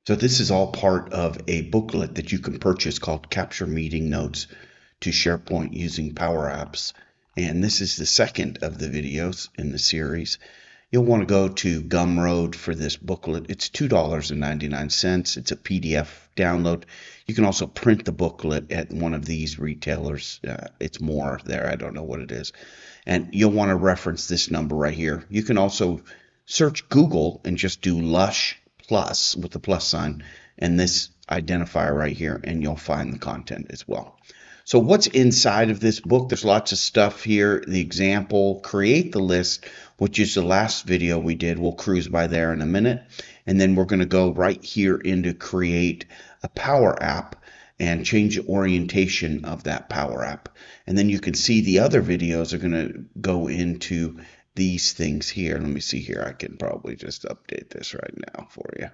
So this is all part of a booklet that you can purchase called Capture Meeting Notes to SharePoint using PowerApps. And this is the second of the videos in the series. You'll want to go to Gumroad for this booklet. It's $2.99. It's a PDF download. You can also print the booklet at one of these retailers. It's more there. I don't know what it is. And you'll want to reference this number right here. You can also search Google and just do Lush Plus with the plus sign and this identifier right here, and you'll find the content as well. So what's inside of this book? There's lots of stuff here. The example, create the list, which is the last video we did. We'll cruise by there in a minute. And then we're going to go right here into create a Power App and change the orientation of that Power App. And then you can see the other videos are going to go into these things here. Let me see here. I can probably just update this right now for you.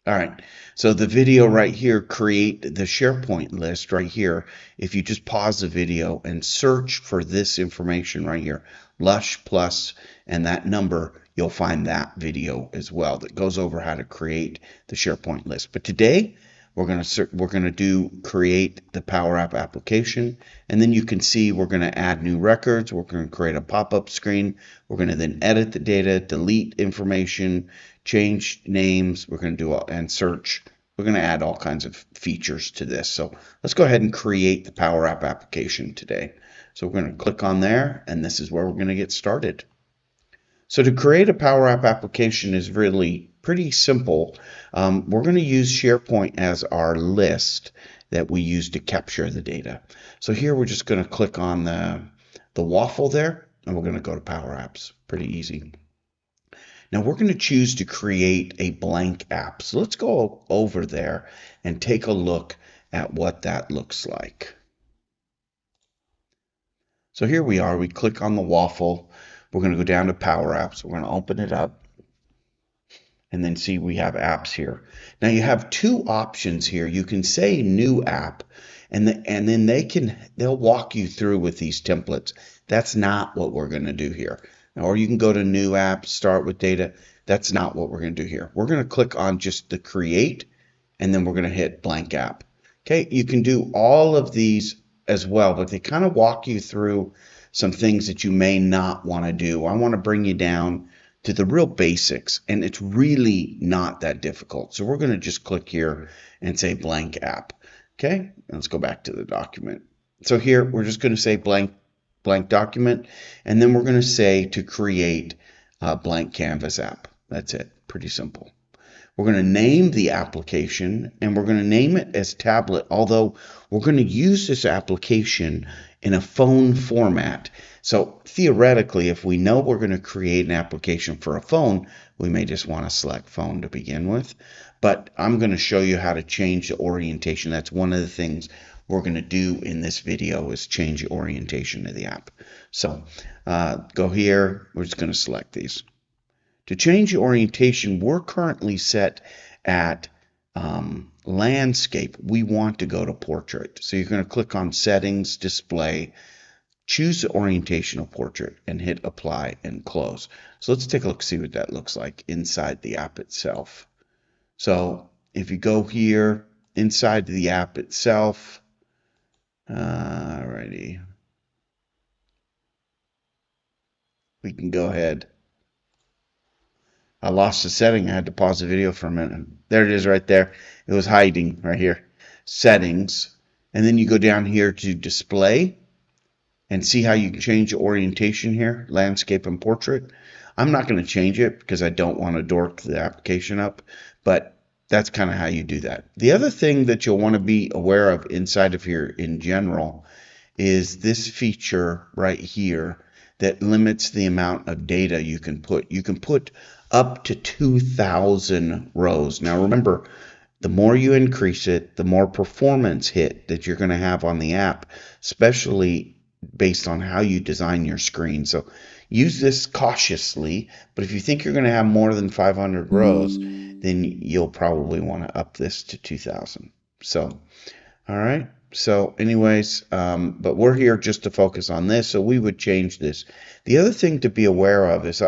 All right, so the video right here, create the SharePoint list right here. If you just pause the video and search for this information right here, Lush Plus, and that number, you'll find that video as well that goes over how to create the SharePoint list. But today, we're going to do create the Power App application, and then you can see we're going to add new records. We're going to create a pop-up screen. We're going to then edit the data, delete information, change names. We're going to do and search. We're going to add all kinds of features to this. So let's go ahead and create the Power App application today. So we're going to click on there, and this is where we're going to get started. So to create a Power App application is really pretty simple. We're going to use SharePoint as our list that we use to capture the data. So here we're just going to click on the waffle there, and we're going to go to Power Apps. Pretty easy. Now we're going to choose to create a blank app. So let's go over there and take a look at what that looks like. So here we are. We click on the waffle. We're going to go down to Power Apps. We're going to open it up and then see we have apps here. Now you have two options here. You can say new app, and then they'll walk you through with these templates. That's not what we're going to do here. Or you can go to new app, start with data. That's not what we're going to do here. We're going to click on just the create, and then we're going to hit blank app. Okay, you can do all of these as well, but they kind of walk you through some things that you may not want to do. I want to bring you down to the real basics, and it's really not that difficult. So we're going to just click here and say blank app. Okay, let's go back to the document. So here we're just going to say blank document, and then we're going to say to create a blank canvas app. That's it. Pretty simple. We're going to name the application, and we're going to name it as tablet, although we're going to use this application in a phone format. So theoretically, if we know we're going to create an application for a phone, we may just want to select phone to begin with. But I'm going to show you how to change the orientation. That's one of the things we're going to do in this video, is change the orientation of the app. So go here. We're just going to select these. To change the orientation, we're currently set at landscape. We want to go to portrait. So you're going to click on settings, display, choose the orientation of portrait, and hit apply and close. So let's take a look, see what that looks like inside the app itself. So if you go here inside the app itself, alrighty, we can go ahead. I lost the setting. I had to pause the video for a minute. There it is right there. It was hiding right here. Settings. And then you go down here to display and see how you can change the orientation here, landscape and portrait. I'm not going to change it because I don't want to dork the application up, but that's kind of how you do that. The other thing that you'll want to be aware of inside of here in general is this feature right here that limits the amount of data you can put. You can put up to 2,000 rows. Now remember, the more you increase it, the more performance hit that you're going to have on the app, especially based on how you design your screen. So use this cautiously, but if you think you're going to have more than 500 rows, then you'll probably want to up this to 2,000. So, all right. So anyways, but we're here just to focus on this, so we would change this. The other thing to be aware of is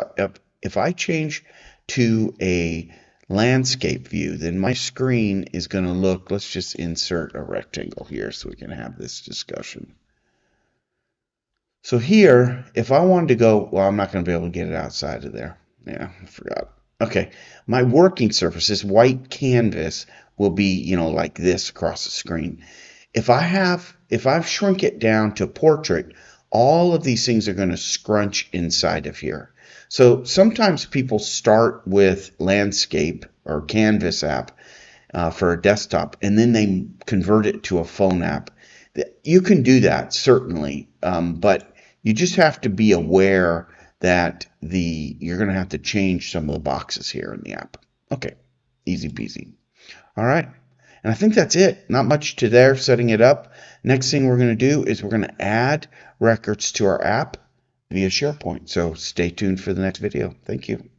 if I change to a landscape view, then my screen is going to look, let's just insert a rectangle here so we can have this discussion. So here, if I wanted to go, well, I'm not going to be able to get it outside of there. Yeah, I forgot. Okay, my working surface, this white canvas, will be, like this across the screen. If I shrink it down to portrait, all of these things are going to scrunch inside of here. So sometimes people start with landscape or canvas app for a desktop, and then they convert it to a phone app. You can do that, certainly, but you just have to be aware that you're going to have to change some of the boxes here in the app. Okay, easy peasy. All right, and I think that's it. Not much to there, setting it up. Next thing we're going to do is we're going to add records to our app via SharePoint. So stay tuned for the next video. Thank you.